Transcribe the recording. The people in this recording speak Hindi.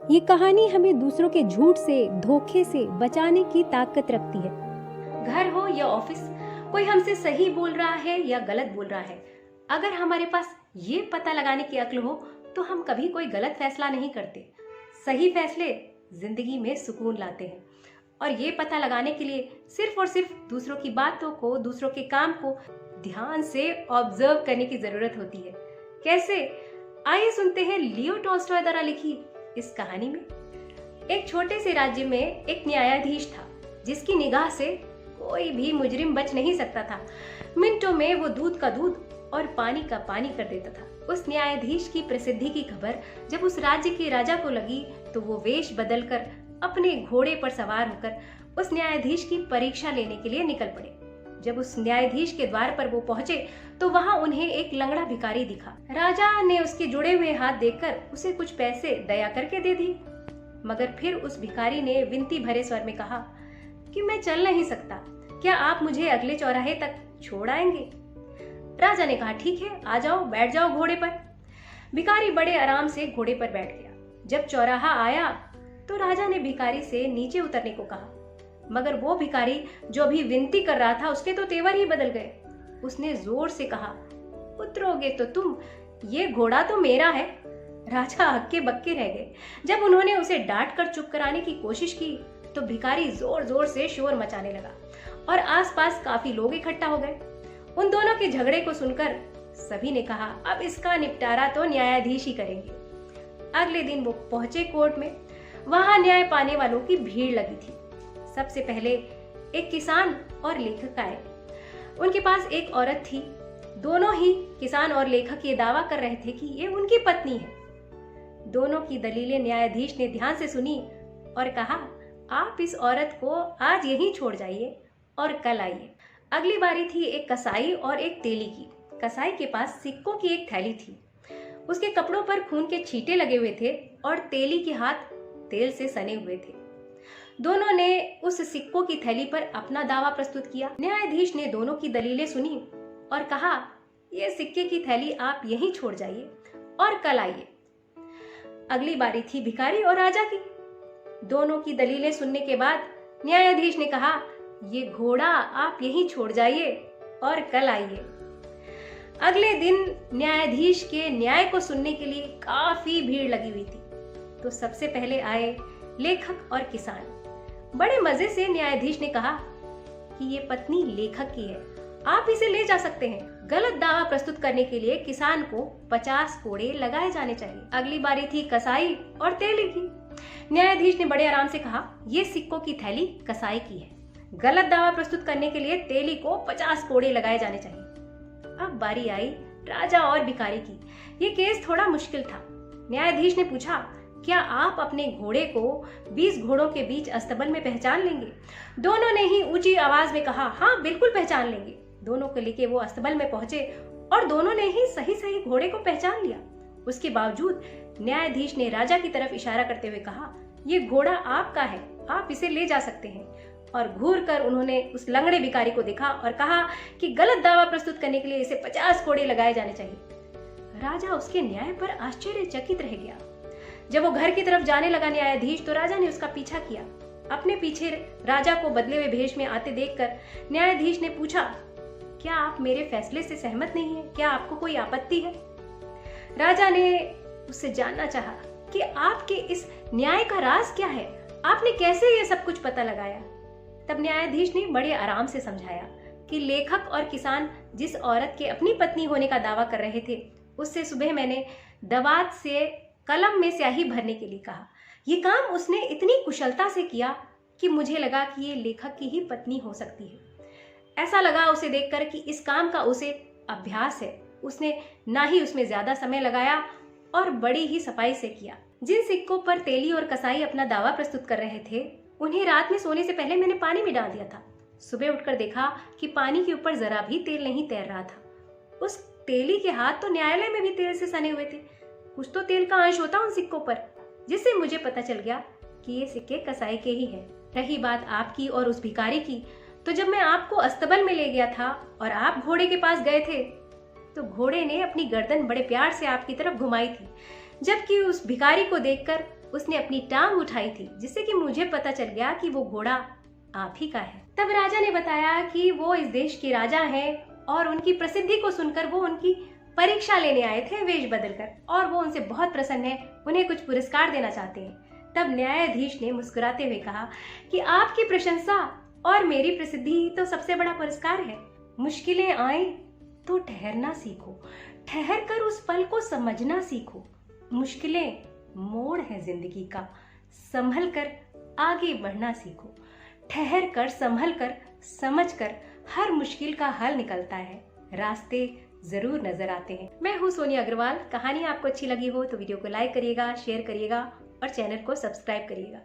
ये कहानी हमें दूसरों के झूठ से, धोखे से बचाने की ताकत रखती है। घर हो या ऑफिस, कोई हमसे सही बोल रहा है या गलत बोल रहा है, अगर हमारे पास ये पता लगाने की अक्ल हो तो हम कभी कोई गलत फैसला नहीं करते। सही फैसले जिंदगी में सुकून लाते हैं। और ये पता लगाने के लिए सिर्फ और सिर्फ दूसरों की बातों को, दूसरों के काम को ध्यान से ऑब्जर्व करने की जरूरत होती है। कैसे? आइए सुनते हैं लियो टॉल्स्टॉय द्वारा लिखी इस कहानी में। एक छोटे से राज्य में एक न्यायाधीश था जिसकी निगाह से कोई भी मुजरिम बच नहीं सकता था। मिनटों में वो दूध का दूध और पानी का पानी कर देता था। उस न्यायाधीश की प्रसिद्धि की खबर जब उस राज्य के राजा को लगी तो वो वेश बदलकर अपने घोड़े पर सवार होकर उस न्यायाधीश की परीक्षा लेने के लिए निकल पड़े। जब उस न्यायाधीश के द्वार पर वो पहुंचे तो वहां उन्हें एक लंगड़ा भिखारी दिखा। राजा ने उसके जुड़े हुए हाथ देखकर उसे कुछ पैसे दया करके दे दिए, मगर फिर उस भिखारी ने विनती भरे स्वर में कहा कि मैं चल नहीं सकता, क्या आप मुझे अगले चौराहे तक छोड़ आएंगे? राजा ने कहा ठीक है, आ जाओ, बैठ जाओ घोड़े पर। भिखारी बड़े आराम से घोड़े पर बैठ गया। जब चौराहा आया तो राजा ने भिखारी से नीचे उतरने को कहा, मगर वो भिखारी जो भी विनती कर रहा था उसके तो तेवर ही बदल गए। उसने जोर से कहा, उतरोगे तो तुम, ये घोड़ा तो मेरा है। राजा हक्के बक्के रह गए। जब उन्होंने उसे डांट कर चुप कराने की कोशिश की तो भिखारी जोर जोर से शोर मचाने लगा और आसपास काफी लोग इकट्ठा हो गए। उन दोनों के झगड़े को सुनकर सभी ने कहा, अब इसका निपटारा तो न्यायाधीश ही करेंगे। अगले दिन वो पहुंचे कोर्ट में। वहां न्याय पाने वालों की भीड़ लगी थी। सबसे पहले एक किसान और लेखक आए। उनके पास एक औरत थी। दोनों ही किसान और लेखक ये दावा कर रहे थे कि ये उनकी पत्नी है। दोनों की दलीलें न्यायाधीश ने ध्यान से सुनी और कहा, आप इस औरत को आज यहीं छोड़ जाइए और कल आइए। अगली बारी थी एक कसाई और एक तेली की। कसाई के पास सिक्कों की एक थैली थी। उसके कपड़ों पर खून के छींटे लगे हुए थे और तेली के हाथ तेल से सने हुए थे। दोनों ने उस सिक्कों की थैली पर अपना दावा प्रस्तुत किया। न्यायाधीश ने दोनों की दलीलें सुनी और कहा, यह सिक्के की थैली आप यहीं छोड़ जाइए और कल आइए। अगली बारी थी भिखारी और राजा की। दोनों की दलीलें सुनने के बाद न्यायाधीश ने कहा, ये घोड़ा आप यहीं छोड़ जाइए और कल आइए। अगले दिन न्यायाधीश के न्याय को सुनने के लिए काफी भीड़ लगी हुई थी। तो सबसे पहले आए लेखक और किसान। बड़े मजे से न्यायाधीश ने कहा कि ये पत्नी लेखक की है, आप इसे ले जा सकते हैं। गलत दावा प्रस्तुत करने के लिए किसान को 50 कोड़े लगाए जाने चाहिए। अगली बारी थी कसाई और तेली की। न्यायाधीश ने बड़े आराम से कहा, ये सिक्कों की थैली कसाई की है। गलत दावा प्रस्तुत करने के लिए तेली को 50 कोड़े लगाए जाने चाहिए। अब बारी आई राजा और भिखारी की। ये केस थोड़ा मुश्किल था। न्यायाधीश ने पूछा, क्या आप अपने घोड़े को 20 घोड़ों के बीच अस्तबल में पहचान लेंगे? दोनों ने ही ऊंची आवाज में कहा, हाँ बिल्कुल पहचान लेंगे। दोनों को लेके वो अस्तबल में पहुंचे और दोनों ने ही सही सही घोड़े को पहचान लिया। उसके बावजूद न्यायाधीश ने राजा की तरफ इशारा करते हुए कहा, ये घोड़ा आपका है, आप इसे ले जा सकते हैं। और घूर कर उन्होंने उस लंगड़े भिखारी को देखा और कहा कि गलत दावा प्रस्तुत करने के लिए इसे 50 कोड़े लगाए जाने चाहिए। राजा उसके न्याय पर आश्चर्यचकित रह गया। जब वो घर की तरफ जाने लगा न्यायाधीश, तो राजा ने उसका पीछा किया। अपने पीछे राजा को बदले हुए भेष में आते देखकर न्यायाधीश ने पूछा, क्या आप मेरे फैसले से सहमत नहीं है? क्या आपको कोई आपत्ति है? राजा ने उससे जानना चाहा कि आपके इस न्याय का राज क्या है, आपने कैसे ये सब कुछ पता लगाया? तब न्यायाधीश ने बड़े आराम से समझाया कि लेखक और किसान जिस औरत के अपनी पत्नी होने का दावा कर रहे थे, उससे सुबह मैंने दवात से कलम में स्याही भरने के लिए कहा। ये काम उसने इतनी कुशलता से किया कि मुझे लगा कि ये लेखक की ही पत्नी हो सकती है। ऐसा लगा उसे देखकर कि इस काम का उसे अभ्यास है। उसने ना ही उसमें ज्यादा समय लगाया और बड़ी ही सफाई से किया। जिन सिक्कों पर तेली और कसाई अपना दावा प्रस्तुत कर रहे थे, उन्हें रात में सोने से पहले मैंने पानी में डाल दिया था। सुबह उठकर देखा कि पानी के ऊपर जरा भी तेल नहीं तैर रहा था। उस तेली के हाथ तो न्यायालय में भी तेल से सने हुए थे। कुछ तो तेल का अंश होता उन सिक्कों पर, जिससे मुझे पता चल गया कि ये सिक्के कसाई के ही हैं। रही बात आपकी और उस भिखारी की, तो जब मैं आपको अस्तबल में ले गया था और आप घोड़े के पास गए थे, तो घोड़े ने अपनी गर्दन बड़े प्यार से आपकी तरफ घुमाई थी, जबकि उस भिखारी को देखकर उसने अपनी टांग उठाई थी, जिससे कि मुझे पता चल गया कि वो घोड़ा आप ही का है। तब राजा ने बताया कि वो इस देश के राजा हैं और उनकी प्रसिद्धि को सुनकर वो उनकी परीक्षा लेने आए थे वेश बदलकर, और वो उनसे बहुत प्रसन्न है, उन्हें कुछ पुरस्कार देना चाहते हैं। तब न्यायाधीश ने मुस्कुराते हुए कहा कि आपकी प्रशंसा और मेरी प्रसिद्धि तो सबसे बड़ा पुरस्कार है। मुश्किलें आए तो ठहरना सीखो, ठहर कर उस पल को समझना सीखो। मुश्किलें मोड़ है जिंदगी का, संभल कर आगे बढ़ना सीखो। ठहर कर, संभल कर, समझ कर हर मुश्किल का हल निकलता है, रास्ते जरूर नजर आते हैं। मैं हूँ सोनिया अग्रवाल। कहानी आपको अच्छी लगी हो तो वीडियो को लाइक करिएगा, शेयर करिएगा और चैनल को सब्सक्राइब करिएगा।